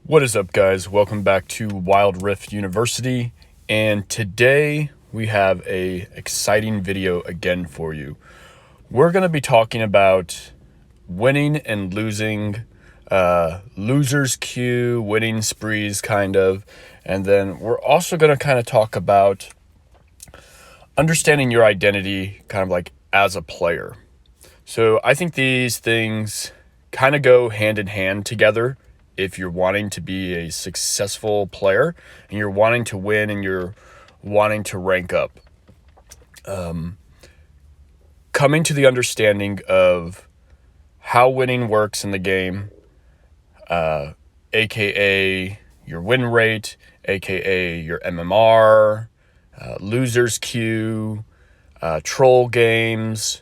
What is up, guys? Welcome back to Wild Rift University, and today we have a exciting video again for you. We're going to be talking about winning and losing, losers queue, winning sprees kind of, and then we're also going to kind of talk about understanding your identity kind of like as a player. So I think these things kind of go hand in hand together. If you're wanting to be a successful player and you're wanting to win and you're wanting to rank up, coming to the understanding of how winning works in the game, aka your win rate, aka your MMR, losers queue, troll games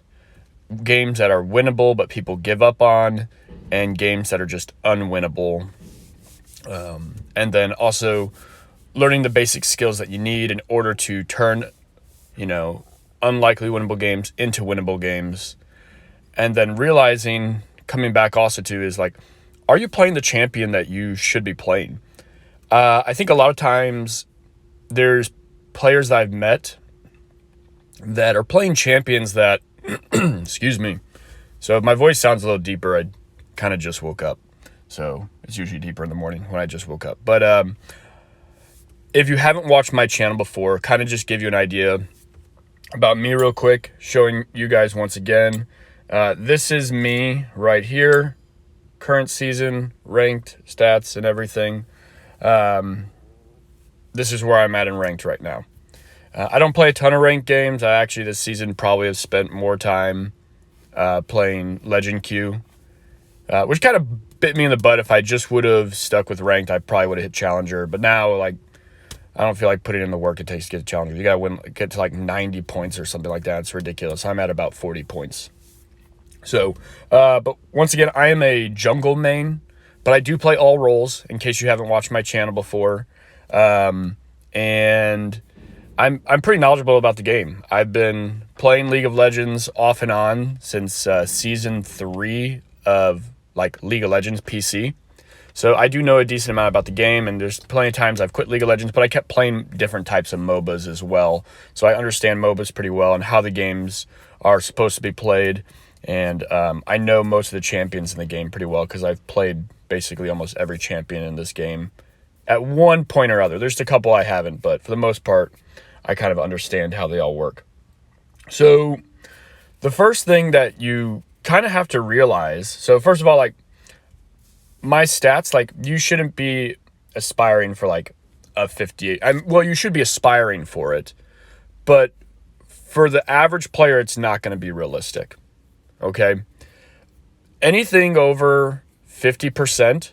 that are winnable but people give up on, and games that are just unwinnable. And then also learning the basic skills that you need in order to turn, unlikely winnable games into winnable games. And then realizing, coming back also to, is like, are you playing the champion that you should be playing? I think a lot of times there's players that I've met that are playing champions that, excuse me. So if my voice sounds a little deeper, I kind of just woke up. So it's usually deeper in the morning when I just woke up. But if you haven't watched my channel before, kind of just give you an idea about me real quick, showing you guys once again. This is me right here, current season, ranked, stats, and everything. This is where I'm at in ranked right now. I don't play a ton of ranked games. I actually this season probably have spent more time playing Legend Queue, which kind of bit me in the butt. If I just would have stuck with ranked, I probably would have hit Challenger. But now, I don't feel like putting in the work it takes to get Challenger. You got to get to 90 points or something like that. It's ridiculous. I'm at about 40 points. So, but once again, I am a jungle main, but I do play all roles, in case you haven't watched my channel before. And I'm pretty knowledgeable about the game. I've been playing League of Legends off and on since season 3 of League of Legends PC. So I do know a decent amount about the game, and there's plenty of times I've quit League of Legends, but I kept playing different types of MOBAs as well. So I understand MOBAs pretty well and how the games are supposed to be played. And I know most of the champions in the game pretty well because I've played basically almost every champion in this game at one point or other. There's a couple I haven't, but for the most part, I kind of understand how they all work. So the first thing that you kind of have to realize, so first of all, my stats, you shouldn't be aspiring for a 58. You should be aspiring for it, but for the average player, it's not going to be realistic. Okay. Anything over 50%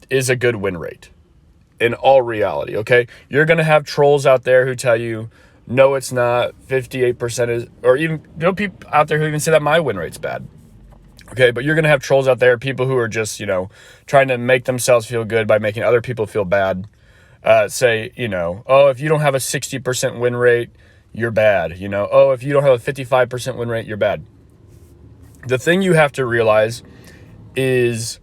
is a good win rate in all reality. Okay. You're going to have trolls out there who tell you, no, it's not. 58% is, or even people out there who even say that my win rate's bad. Okay, but you're going to have trolls out there, people who are just, trying to make themselves feel good by making other people feel bad. Say, oh, if you don't have a 60% win rate, you're bad. Oh, if you don't have a 55% win rate, you're bad. The thing you have to realize is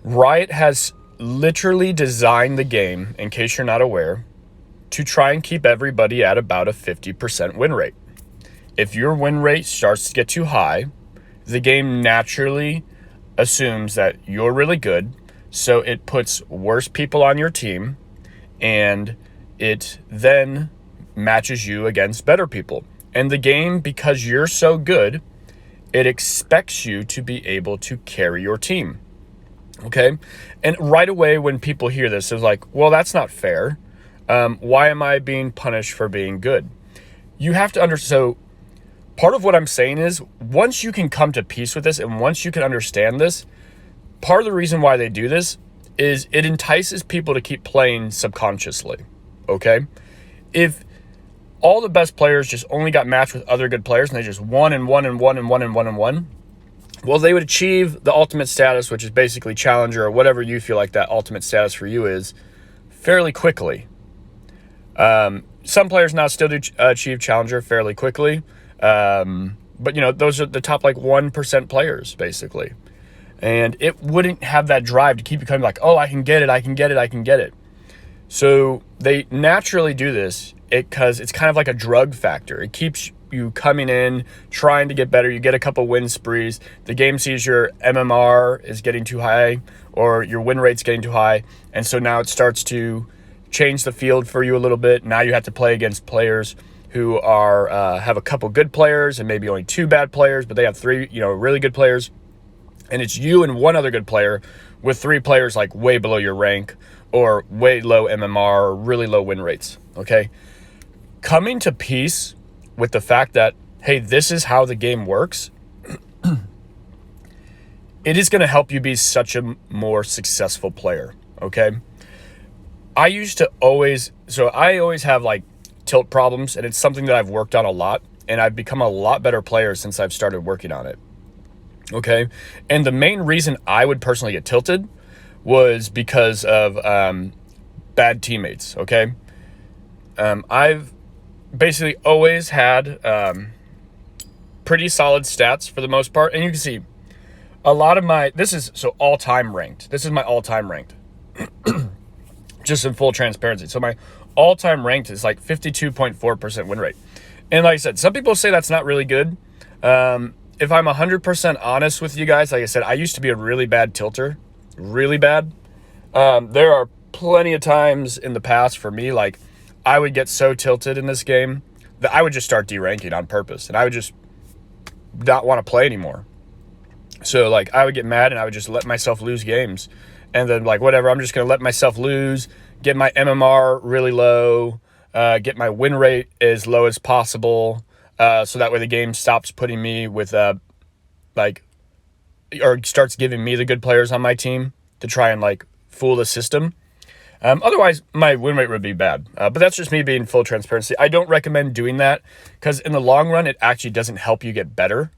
Riot has literally designed the game, in case you're not aware, to try and keep everybody at about a 50% win rate. If your win rate starts to get too high, the game naturally assumes that you're really good, so it puts worse people on your team, and it then matches you against better people. And the game, because you're so good, it expects you to be able to carry your team. Okay? And right away when people hear this, it's like, well, that's not fair. Why am I being punished for being good? You have to understand. So part of what I'm saying is, once you can come to peace with this and once you can understand this, part of the reason why they do this is it entices people to keep playing subconsciously. Okay? If all the best players just only got matched with other good players and they just won and won and won and won and won and won, well, they would achieve the ultimate status, which is basically Challenger or whatever you feel like that ultimate status for you is, fairly quickly. Some players now still do achieve Challenger fairly quickly. But, those are the top 1% players, basically. And it wouldn't have that drive to keep you coming like, oh, I can get it, I can get it, I can get it. So they naturally do this because it's kind of like a drug factor. It keeps you coming in, trying to get better. You get a couple win sprees. The game sees your MMR is getting too high or your win rate's getting too high. And so now it starts to change the field for you a little bit. Now you have to play against players who are have a couple good players and maybe only 2 bad players, but they have 3, really good players. And it's you and 1 other good player with 3 players like way below your rank or way low MMR or really low win rates, okay? Coming to peace with the fact that, hey, this is how the game works, it is going to help you be such a more successful player, okay? I always have like tilt problems, and it's something that I've worked on a lot, and I've become a lot better player since I've started working on it. Okay. And the main reason I would personally get tilted was because of bad teammates. Okay. I've basically always had pretty solid stats for the most part. And you can see a lot of this is all-time ranked. This is my all-time ranked. Just in full transparency. So my all-time ranked is like 52.4% win rate. And like I said, some people say that's not really good. If I'm 100% honest with you guys, like I said, I used to be a really bad tilter, really bad. There are plenty of times in the past for me, like I would get so tilted in this game that I would just start deranking on purpose, and I would just not want to play anymore. So like I would get mad and I would just let myself lose games, and then like whatever, I'm just gonna let myself lose, get my MMR really low, get my win rate as low as possible. So that way the game stops putting me with or starts giving me the good players on my team to try and like fool the system. Otherwise my win rate would be bad. But that's just me being full transparency. I don't recommend doing that because in the long run, it actually doesn't help you get better.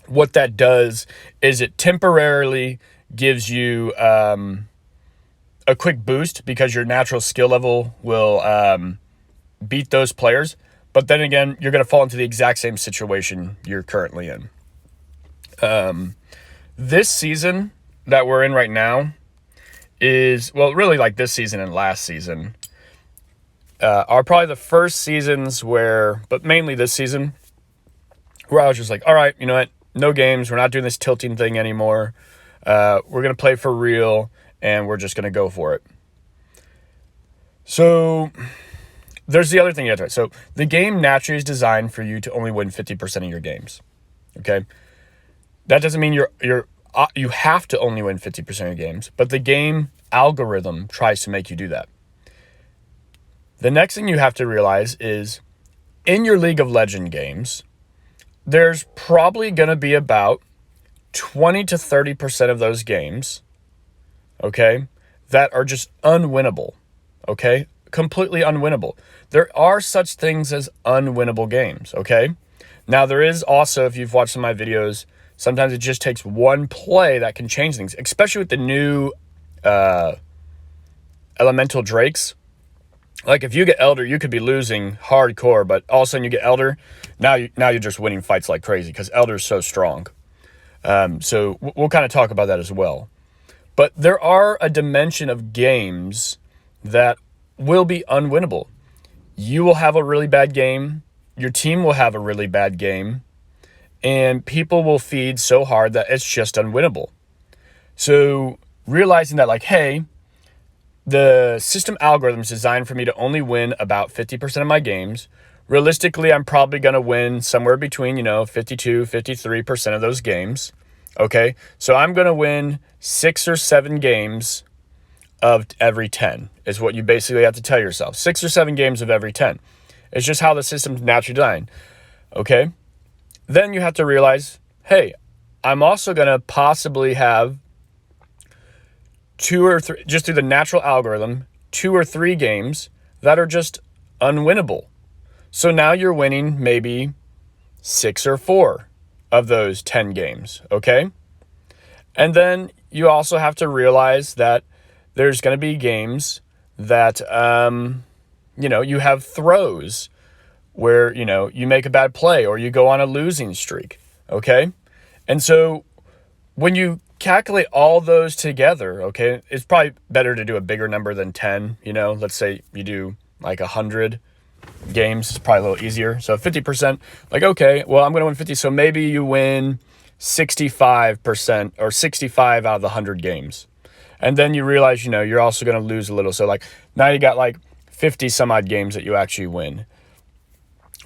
What that does is it temporarily gives you a quick boost because your natural skill level will beat those players. But then again, you're going to fall into the exact same situation you're currently in. This season that we're in right now is, well, really like this season and last season are probably the first seasons but mainly this season, where I was just like, all right, you know what? No games. We're not doing this tilting thing anymore. We're going to play for real, and we're just going to go for it. So there's the other thing you have to. So the game naturally is designed for you to only win 50% of your games. Okay, that doesn't mean you have to only win 50% of your games, but the game algorithm tries to make you do that. The next thing you have to realize is in your League of Legends games, there's probably going to be about 20 to 30% of those games, okay, that are just unwinnable. Okay, completely unwinnable. There are such things as unwinnable games, okay? Now, there is also, if you've watched some of my videos, sometimes it just takes one play that can change things, especially with the new elemental drakes. Like, if you get Elder, you could be losing hardcore, but all of a sudden you get Elder, now you're just winning fights like crazy because Elder is so strong. So we'll kind of talk about that as well. But there are a dimension of games that will be unwinnable. You will have a really bad game. Your team will have a really bad game. And people will feed so hard that it's just unwinnable. So realizing that, like, hey, the system algorithm is designed for me to only win about 50% of my games. Realistically, I'm probably going to win somewhere between, 52, 53% of those games. Okay, so I'm going to win 6 or 7 games of every 10 is what you basically have to tell yourself. 6 or 7 games of every 10. It's just how the system's naturally designed. Okay, then you have to realize, hey, I'm also going to possibly have 2 or 3, just through the natural algorithm, 2 or 3 games that are just unwinnable. So now you're winning maybe 6 or 4 of those 10 games, okay? And then you also have to realize that there's going to be games that, you have throws where, you make a bad play or you go on a losing streak, okay? And so when you calculate all those together, okay, it's probably better to do a bigger number than 10, let's say you do like 100 games, it's probably a little easier. So 50%, like, okay, well, I'm going to win 50. So maybe you win 65% or 65 out of the 100 games. And then you realize, you're also going to lose a little. So like now you got like 50 some odd games that you actually win,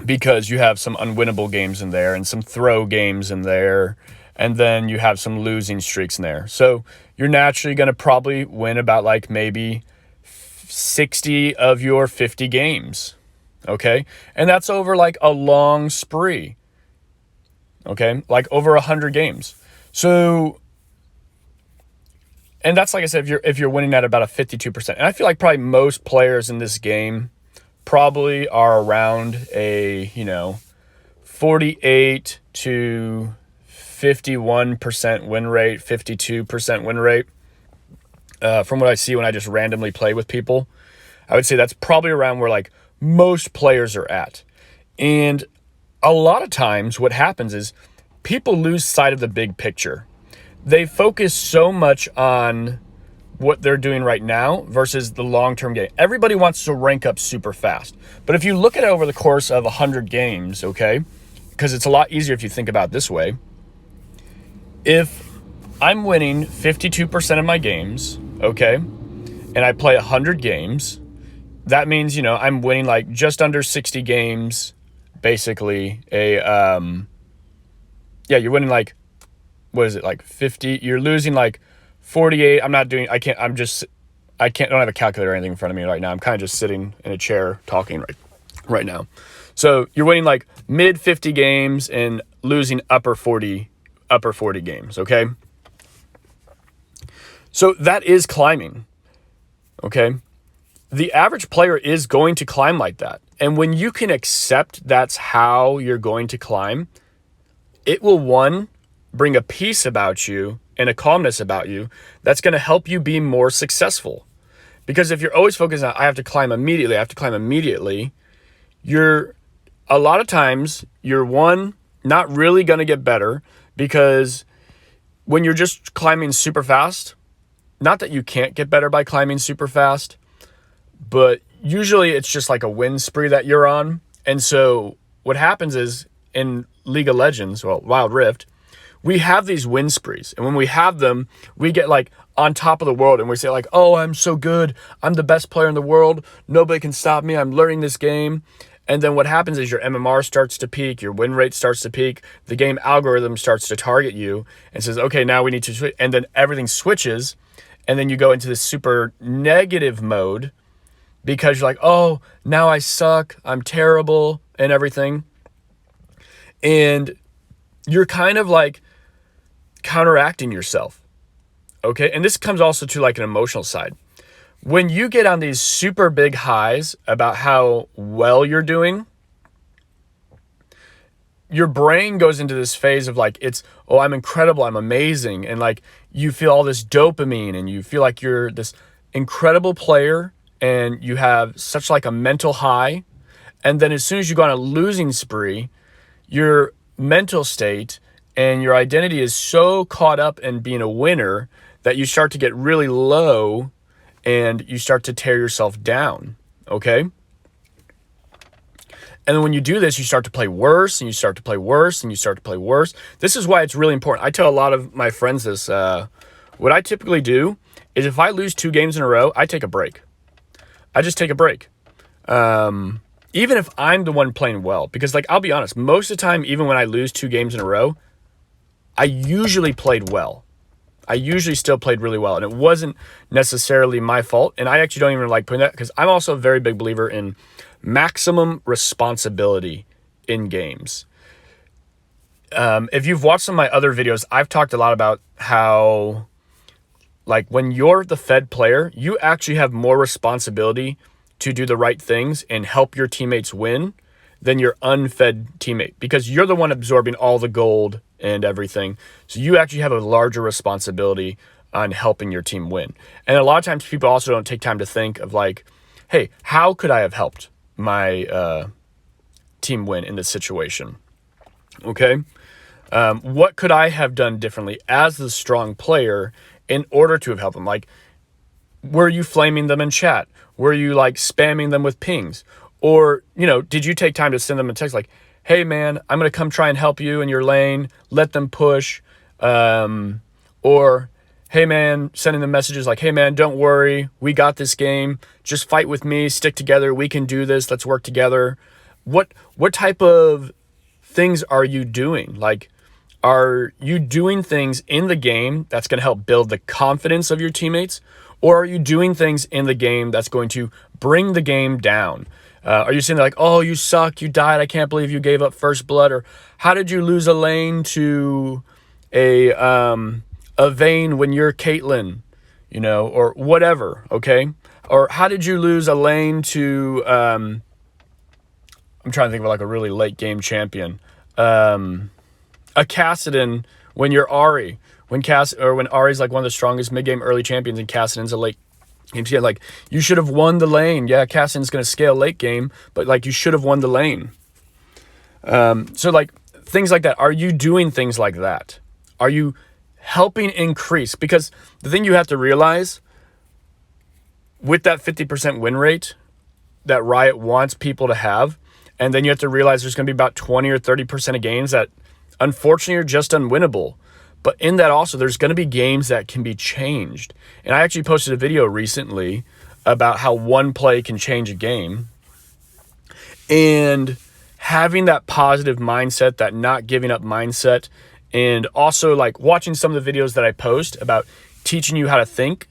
because you have some unwinnable games in there and some throw games in there. And then you have some losing streaks in there. So you're naturally going to probably win about like maybe 60 of your 50 games. Okay. And that's over like a long spree. Okay. Like over 100 games. So, and that's, like I said, if you're winning at about a 52%. And I feel like probably most players in this game probably are around a, 48 to 51% win rate, 52% win rate. From what I see when I just randomly play with people, I would say that's probably around where like most players are at. And a lot of times what happens is people lose sight of the big picture. They focus so much on what they're doing right now versus the long-term game. Everybody wants to rank up super fast. But if you look at it over the course of 100 games, okay, because it's a lot easier if you think about it this way. If I'm winning 52% of my games, okay, and I play 100 games, that means, I'm winning like just under 60 games, basically you're winning like, what is it, like 50, you're losing like 48. I don't have a calculator or anything in front of me right now. I'm kind of just sitting in a chair talking right now. So you're winning like mid 50 games and losing upper 40 games, okay? So that is climbing, okay? The average player is going to climb like that. And when you can accept that's how you're going to climb, it will, one, bring a peace about you and a calmness about you that's going to help you be more successful. Because if you're always focused on, I have to climb immediately, a lot of times you're, one, not really going to get better, because when you're just climbing super fast, not that you can't get better by climbing super fast, but usually it's just like a win spree that you're on. And so what happens is in League of Legends, Wild Rift, we have these win sprees. And when we have them, we get like on top of the world and we say like, oh, I'm so good. I'm the best player in the world. Nobody can stop me. I'm learning this game. And then what happens is your MMR starts to peak, your win rate starts to peak, the game algorithm starts to target you and says, okay, now we need to switch. And then everything switches. And then you go into this super negative mode because you're like, oh, now I suck, I'm terrible and everything. And you're kind of like counteracting yourself. Okay. And this comes also to like an emotional side. When you get on these super big highs about how well you're doing, your brain goes into this phase of like, oh, I'm incredible, I'm amazing. And like, you feel all this dopamine and you feel like you're this incredible player and you have such like a mental high. And then as soon as you go on a losing spree, your mental state and your identity is so caught up in being a winner that you start to get really low and you start to tear yourself down, okay? And then when you do this, you start to play worse and you start to play worse and you start to play worse. This is why it's really important. I tell a lot of my friends this. What I typically do is if I lose 2 games in a row, I take a break. I just take a break. Even if I'm the one playing well. Because like, I'll be honest, most of the time, even when I lose 2 games in a row, I usually played well. I usually still played really well, and it wasn't necessarily my fault. And I actually don't even like putting that because I'm also a very big believer in maximum responsibility in games. If you've watched some of my other videos, I've talked a lot about how, like, when you're the fed player, you actually have more responsibility to do the right things and help your teammates win than your unfed teammate, because you're the one absorbing all the gold and everything. So you actually have a larger responsibility on helping your team win. And a lot of times people also don't take time to think of like, hey, how could I have helped my team win in this situation? Okay. What could I have done differently as the strong player in order to have helped them? Like, were you flaming them in chat? Were you like spamming them with pings? Or, did you take time to send them a text like, hey man, I'm going to come try and help you in your lane. Let them push. Or, hey man, sending them messages like, hey man, don't worry. We got this game. Just fight with me. Stick together. We can do this. Let's work together. What type of things are you doing? Like, are you doing things in the game that's going to help build the confidence of your teammates? Or are you doing things in the game that's going to bring the game down? Are you saying like, oh, you suck, you died, I can't believe you gave up first blood? Or how did you lose a lane to a Vayne when you're Caitlyn? Or whatever, okay? Or how did you lose a lane to, I'm trying to think of like a really late game champion. A Kassadin when you're Ahri. When Ahri's like one of the strongest mid-game early champions and Kassadin's a late game champion, like, you should have won the lane. Yeah, Kassadin's going to scale late game, but like, you should have won the lane. So like, things like that. Are you doing things like that? Are you helping increase? Because the thing you have to realize with that 50% win rate that Riot wants people to have, and then you have to realize there's going to be about 20 or 30% of games that unfortunately are just unwinnable. But in that also, there's going to be games that can be changed. And I actually posted a video recently about how one play can change a game. And having that positive mindset, that not giving up mindset, and also like watching some of the videos that I post about teaching you how to think,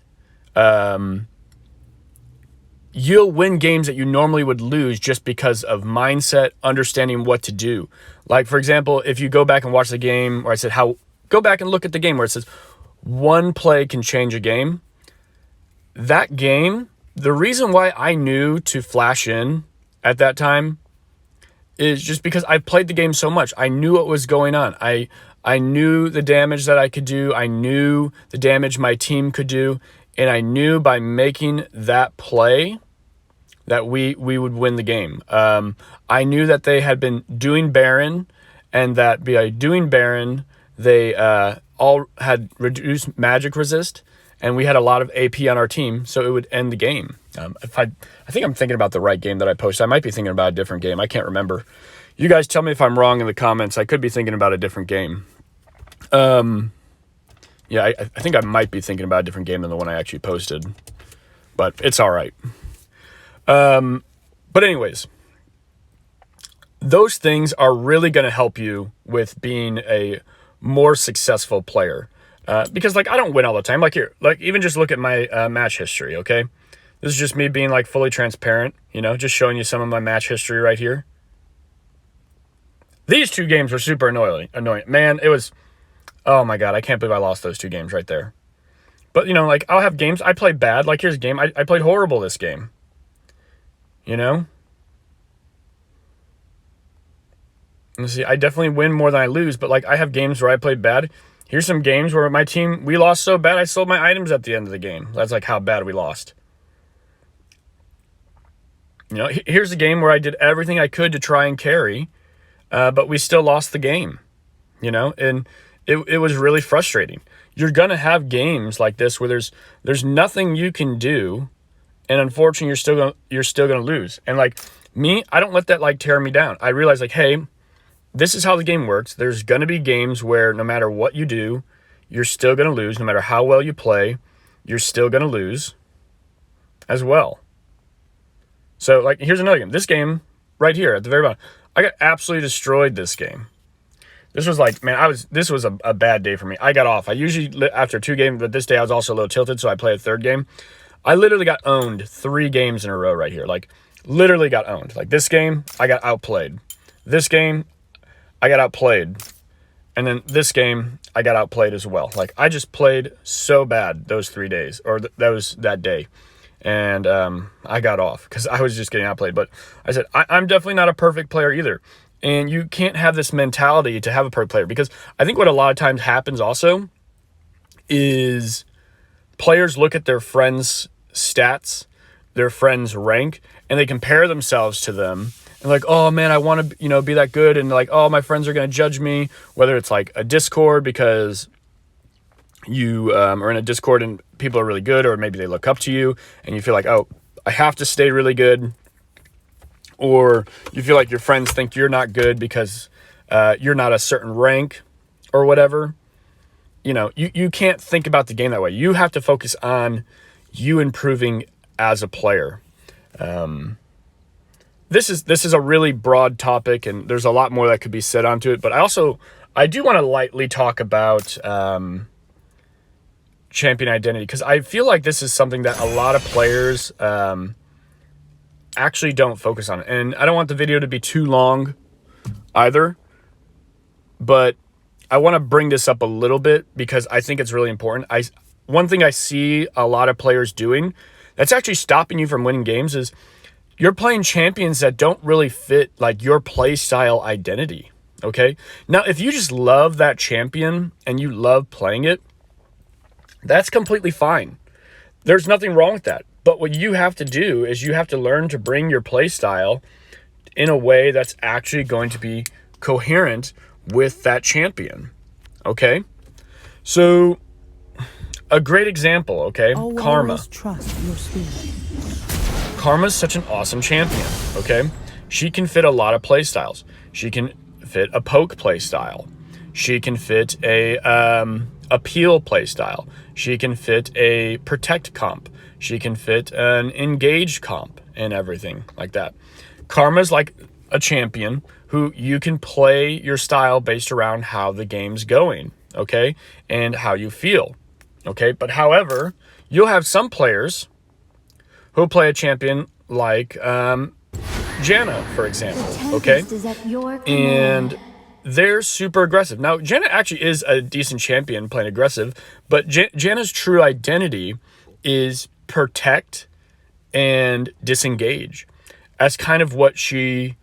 you'll win games that you normally would lose just because of mindset, understanding what to do. Like, for example, if you go back and watch the game where I said go back and look at the game where it says one play can change a game. That game, the reason why I knew to flash in at that time is just because I played the game so much. I knew what was going on. I knew the damage that I could do. I knew the damage my team could do. And I knew by making that play that we would win the game. I knew that they had been doing Baron, and that by doing Baron, they all had reduced magic resist, and we had a lot of AP on our team, so it would end the game. I think I'm thinking about the right game that I posted. I might be thinking about a different game. I can't remember. You guys tell me if I'm wrong in the comments. I could be thinking about a different game. Yeah, I think I might be thinking about a different game than the one I actually posted, but it's all right. But anyways, those things are really going to help you with being a more successful player. Because like, I don't win all the time. Like here, like even just look at my match history, okay? This is just me being like fully transparent, just showing you some of my match history right here. These two games were super annoying. Man, it was, oh my God, I can't believe I lost those two games right there. But, like, I'll have games, I play bad. Like, here's a game, I played horrible this game. And see, I definitely win more than I lose, but, like, I have games where I played bad. Here's some games where my team, we lost so bad, I sold my items at the end of the game. That's, like, how bad we lost. Here's a game where I did everything I could to try and carry, but we still lost the game, and it was really frustrating. You're going to have games like this where there's nothing you can do, and unfortunately you're still going to lose. And like me, I don't let that like tear me down. I realize like, hey, this is how the game works. There's going to be games where no matter what you do, you're still going to lose. No matter how well you play, you're still going to lose as well. So like, here's another game. This game right here at the very bottom, I got absolutely destroyed this game. This was like, man, this was a bad day for me. I got off. I usually, after 2 games, but this day I was also a little tilted, so I played a 3rd game. I literally got owned 3 games in a row right here. Like, literally got owned. Like, this game, I got outplayed. This game, I got outplayed. And then this game, I got outplayed as well. Like, I just played so bad those 3 days, or that day. And I got off because I was just getting outplayed. But I said, I'm definitely not a perfect player either. And you can't have this mentality to have a perfect player, because I think what a lot of times happens also is players look at their friends' stats, their friends' rank, and they compare themselves to them. and like, oh man, I want to, be that good. And like, oh, my friends are going to judge me, whether it's like a Discord because you are in a Discord and people are really good, or maybe they look up to you and you feel like, oh, I have to stay really good. Or you feel like your friends think you're not good because you're not a certain rank or whatever. You can't think about the game that way. You have to focus on you improving as a player. This is a really broad topic, and there's a lot more that could be said onto it. But I do want to lightly talk about champion identity, because I feel like this is something that a lot of players actually don't focus on. And I don't want the video to be too long either, but I want to bring this up a little bit because I think it's really important. One thing I see a lot of players doing that's actually stopping you from winning games is you're playing champions that don't really fit like your play style identity. Okay. Now, if you just love that champion and you love playing it, that's completely fine. There's nothing wrong with that. But what you have to do is you have to learn to bring your play style in a way that's actually going to be coherent with that champion. Okay? So, a great example, okay? Karma. Trust your spirit. Karma's such an awesome champion, okay? She can fit a lot of play styles. She can fit a poke play style. She can fit a peel play style. She can fit a protect comp. She can fit an engage comp and everything like that. Karma's like a champion who you can play your style based around how the game's going, okay? And how you feel, okay? But however, you'll have some players who'll play a champion like Janna, for example, okay? And they're super aggressive. Now, Janna actually is a decent champion playing aggressive, but Janna's true identity is protect and disengage. That's kind of what she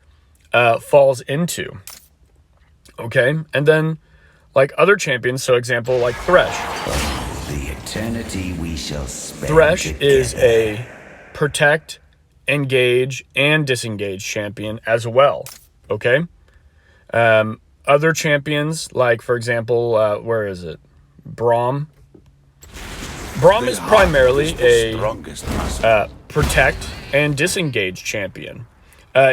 falls into. Okay? And then, like other champions, so example, like Thresh. The eternity we shall spend Thresh together. is a protect, engage, and disengage champion as well. Okay? Other champions, like, for example, where is it? Braum. Braum is primarily a protect and disengage champion.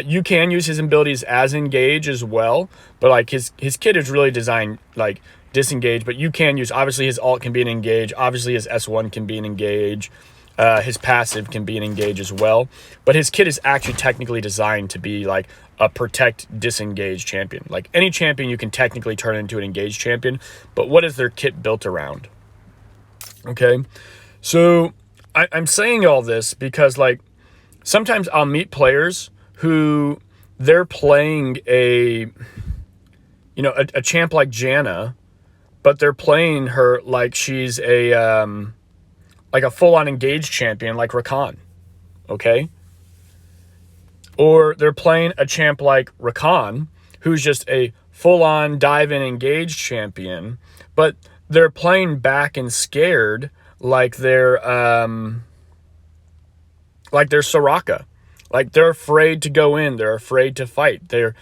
You can use his abilities as engage as well, but like his kit is really designed like disengage, but you can use, obviously his ult can be an engage, obviously his S1 can be an engage, his passive can be an engage as well, but his kit is actually technically designed to be like a protect disengage champion. Like any champion you can technically turn into an engage champion, but what is their kit built around? Okay, so I'm saying all this because like sometimes I'll meet players who they're playing a champ like Janna, but they're playing her like she's a full-on engaged champion like Rakan, okay? Or they're playing a champ like Rakan, who's just a full-on dive-in engaged champion, but they're playing back and scared like they're Soraka. Like they're afraid to go in, they're afraid to fight. They're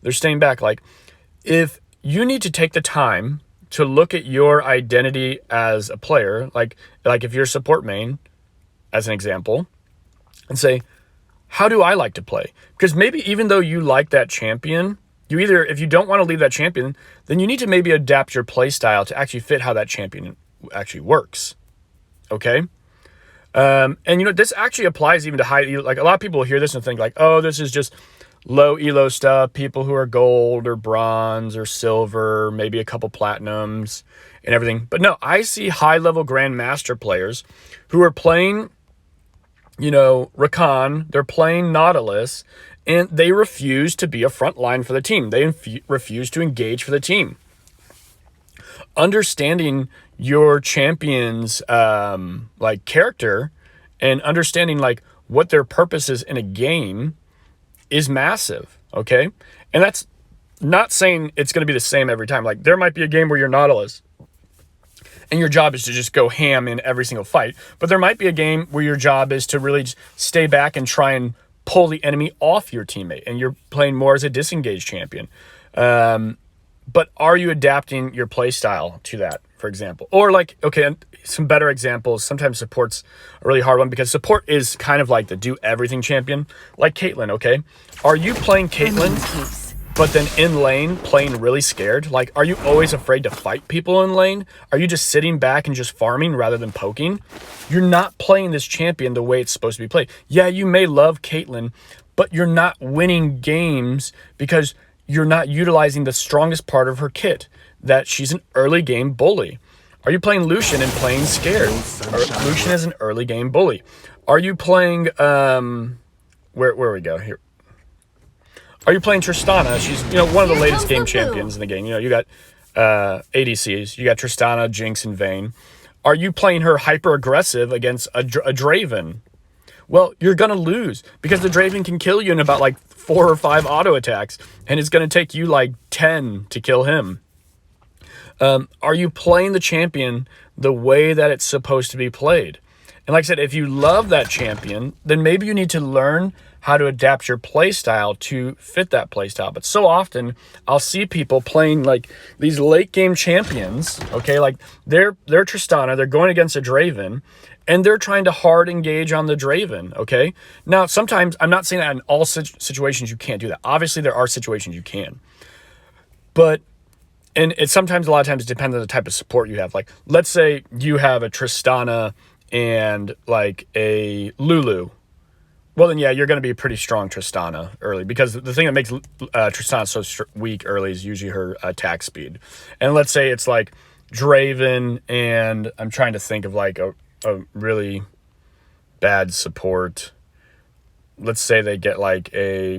staying back. Like if you need to take the time to look at your identity as a player, like if you're a support main, as an example, and say, how do I like to play? Because maybe even though you like that champion, if you don't want to leave that champion, then you need to maybe adapt your play style to actually fit how that champion actually works. Okay? And this actually applies even to high, like a lot of people will hear this and think like, oh, this is just low elo stuff, people who are gold or bronze or silver, maybe a couple platinums and everything. But no, I see high level grandmaster players who are playing, Rakan, they're playing Nautilus, and they refuse to be a front line for the team. They refuse to engage for the team. Understanding your champion's character and understanding like what their purpose is in a game is massive, okay? And that's not saying it's going to be the same every time. Like there might be a game where you're Nautilus and your job is to just go ham in every single fight, but there might be a game where your job is to really just stay back and try and pull the enemy off your teammate and you're playing more as a disengaged champion. But are you adapting your play style to that, for example? Or like, okay, some better examples. Sometimes support's a really hard one because support is kind of like the do everything champion, like Caitlyn, okay? Are you playing Caitlyn, but then in lane playing really scared? Like, are you always afraid to fight people in lane? Are you just sitting back and just farming rather than poking? You're not playing this champion the way it's supposed to be played. Yeah, you may love Caitlyn, but you're not winning games because you're not utilizing the strongest part of her kit, that she's an early game bully. Are you playing Lucian and playing scared? Lucian is an early game bully. Are you playing, where we go here? Are you playing Tristana? She's, one of the latest game champions in the game. You got ADCs. You got Tristana, Jinx, and Vayne. Are you playing her hyper aggressive against a Draven? Well, you're going to lose because the Draven can kill you in about like 4 or 5 auto attacks, and it's going to take you like 10 to kill him. Are you playing the champion the way that it's supposed to be played? And like I said, if you love that champion, then maybe you need to learn how to adapt your play style to fit that play style. But so often I'll see people playing like these late game champions, okay? Like they're Tristana, they're going against a Draven, and they're trying to hard engage on the Draven, okay? Now, sometimes, I'm not saying that in all situations you can't do that. Obviously, there are situations you can. But, and it's sometimes, a lot of times, it depends on the type of support you have. Like, let's say you have a Tristana and, like, a Lulu. Well, then, yeah, you're going to be a pretty strong Tristana early. Because the thing that makes Tristana so weak early is usually her attack speed. And let's say it's, like, Draven and I'm trying to think of, like, a really bad support. Let's say they get like a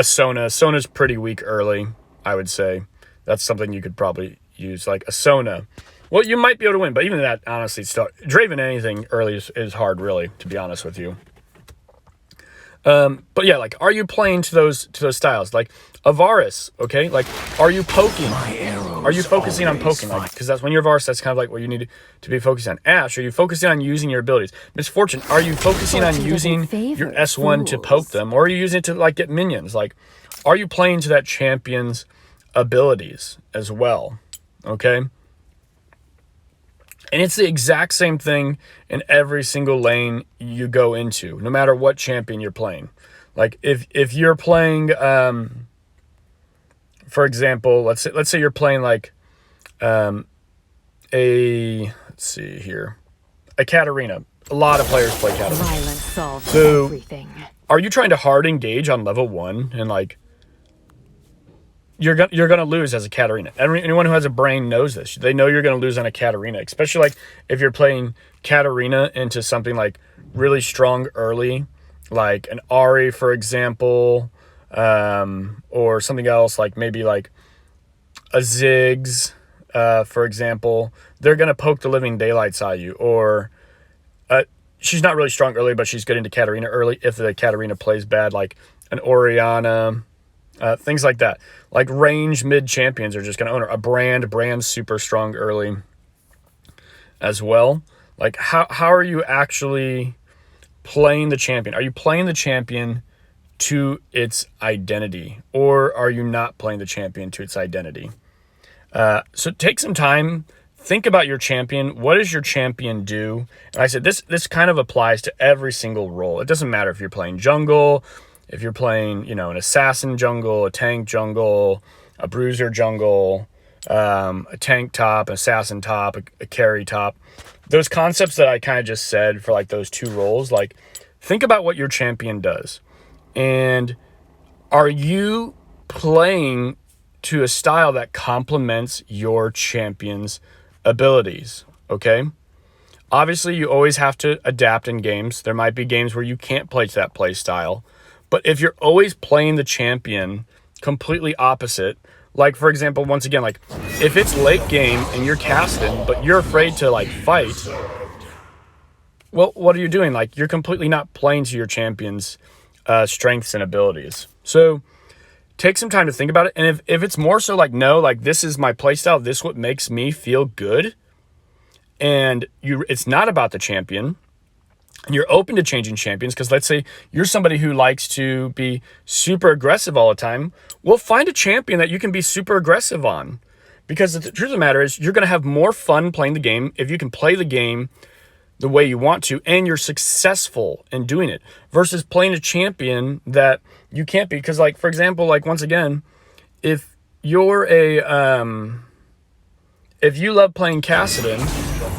Sona. Sona's pretty weak early, I would say. That's something you could probably use, like a Sona. Well, you might be able to win, but even that, honestly, still Draven anything early is hard, really, to be honest with you. But yeah, like, are you playing to those styles? Like Avaris, okay? Like, are you poking? Are you focusing on poking? Like, because that's when you're Avaris, that's kind of like what you need to be focused on. Ash, are you focusing on using your abilities? Misfortune, are you focusing on using your S1 to poke them? Or are you using it to, like, get minions? Like, are you playing to that champion's abilities as well? Okay? And it's the exact same thing in every single lane you go into, no matter what champion you're playing. Like if you're playing, for example, let's say you're playing like let's see here, a Katarina. A lot of players play Katarina. Violence solves so everything. Are you trying to hard engage on level 1 and like you're gonna lose as a Katarina? Anyone who has a brain knows this. They know you're gonna lose on a Katarina, especially like if you're playing Katarina into something like really strong early, like an Ari, for example, or something else like maybe like a Ziggs, for example. They're gonna poke the living daylights out of you. Or she's not really strong early, but she's good into Katarina early if the Katarina plays bad, like an Orianna. Things like that. Like range mid champions are just going to own her. A brand super strong early as well. Like how are you actually playing the champion? Are you playing the champion to its identity, or are you not playing the champion to its identity? So take some time, think about your champion. What does your champion do? And I said this kind of applies to every single role. It doesn't matter if you're playing jungle, if you're playing, an assassin jungle, a tank jungle, a bruiser jungle, a tank top, assassin top, a carry top. Those concepts that I kind of just said for like those 2 roles, like think about what your champion does. And are you playing to a style that complements your champion's abilities? Okay. Obviously, you always have to adapt in games. There might be games where you can't play to that play style. But if you're always playing the champion completely opposite, like, for example, once again, like, if it's late game and you're casting, but you're afraid to, like, fight, well, what are you doing? Like, you're completely not playing to your champion's strengths and abilities. So take some time to think about it. And if it's more so like, no, like, this is my playstyle, this is what makes me feel good, and it's not about the champion, and you're open to changing champions, because let's say you're somebody who likes to be super aggressive all the time, well, find a champion that you can be super aggressive on. Because the truth of the matter is, you're going to have more fun playing the game if you can play the game the way you want to, and you're successful in doing it, versus playing a champion that you can't be. Because, like, for example, like, once again, if you're if you love playing Kassadin,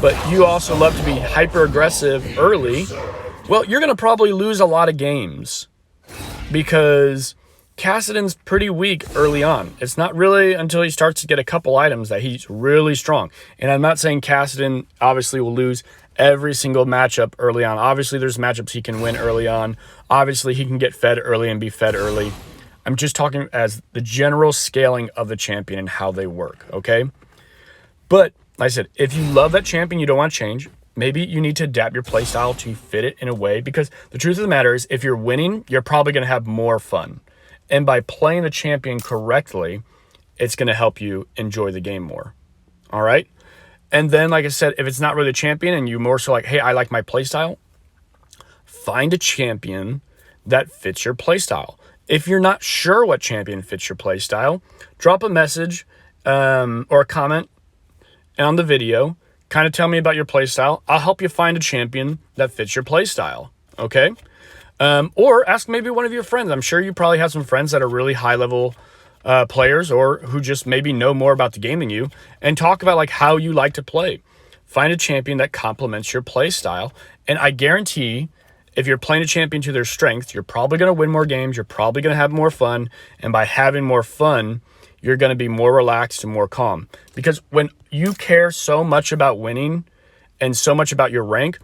but you also love to be hyper aggressive early, well, you're going to probably lose a lot of games, because Kassadin's pretty weak early on. It's not really until he starts to get a couple items that he's really strong. And I'm not saying Kassadin obviously will lose every single matchup early on. Obviously, there's matchups he can win early on. Obviously, he can get fed early and be fed early. I'm just talking as the general scaling of the champion and how they work, okay? But like I said, if you love that champion, you don't want to change, maybe you need to adapt your playstyle to fit it in a way, because the truth of the matter is, if you're winning, you're probably going to have more fun. And by playing the champion correctly, it's going to help you enjoy the game more. All right? And then, like I said, if it's not really a champion and you more so like, hey, I like my playstyle, find a champion that fits your playstyle. If you're not sure what champion fits your playstyle, drop a message or a comment on the video. Kind of tell me about your playstyle. I'll help you find a champion that fits your playstyle. Okay? Or ask maybe one of your friends. I'm sure you probably have some friends that are really high-level players, or who just maybe know more about the game than you, and talk about like how you like to play. Find a champion that complements your play style, and I guarantee if you're playing a champion to their strength, you're probably going to win more games, you're probably going to have more fun, and by having more fun, you're going to be more relaxed and more calm. Because when you care so much about winning and so much about your rank,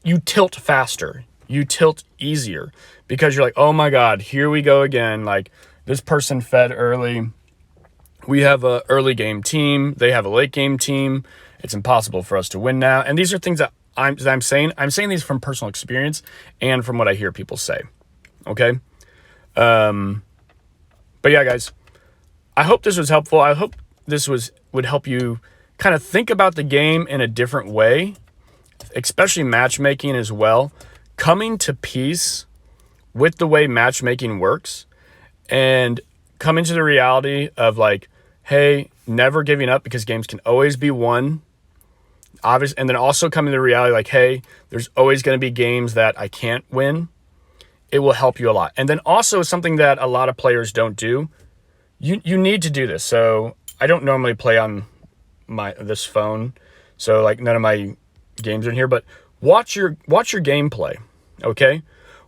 you tilt faster, you tilt easier, because you're like, oh my God, here we go again. Like, this person fed early. We have a early game team. They have a late game team. It's impossible for us to win now. And these are things that I'm saying. I'm saying these from personal experience and from what I hear people say. Okay. But yeah, guys, I hope this was helpful. I hope this would help you kind of think about the game in a different way, especially matchmaking as well. Coming to peace with the way matchmaking works, and coming to the reality of like, hey, never giving up, because games can always be won. Obvious, and then also coming to the reality like, hey, there's always going to be games that I can't win. It will help you a lot. And then also something that a lot of players don't do, you need to do this. So I don't normally play on this phone, so like none of my games are in here, but watch your gameplay, okay?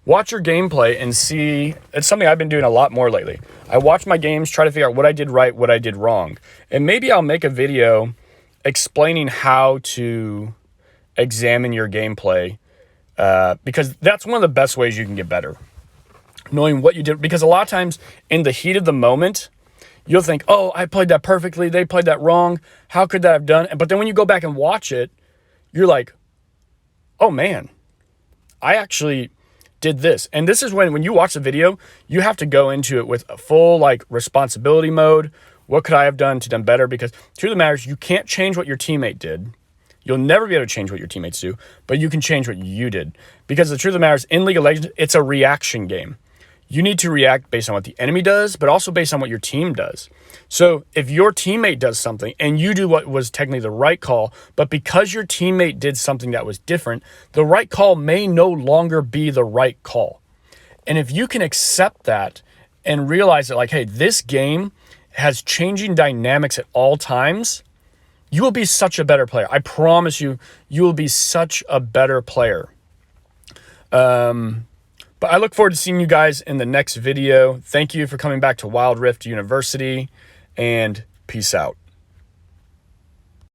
Watch your gameplay and see. It's something I've been doing a lot more lately. I watch my games, try to figure out what I did right, what I did wrong. And maybe I'll make a video explaining how to examine your gameplay, because that's one of the best ways you can get better. Knowing what you did, because a lot of times in the heat of the moment, you'll think, oh, I played that perfectly, they played that wrong, how could that have done? But then when you go back and watch it, you're like, oh man, I actually did this. And this is when you watch the video, you have to go into it with a full like responsibility mode. What could I have done to done better? Because truth of the matter is, you can't change what your teammate did. You'll never be able to change what your teammates do, but you can change what you did. Because the truth of the matter is, in League of Legends, it's a reaction game. You need to react based on what the enemy does, but also based on what your team does. So if your teammate does something and you do what was technically the right call, but because your teammate did something that was different, the right call may no longer be the right call. And if you can accept that and realize that like, hey, this game has changing dynamics at all times, you will be such a better player. I promise you, you will be such a better player. But I look forward to seeing you guys in the next video. Thank you for coming back to Wild Rift University, and peace out.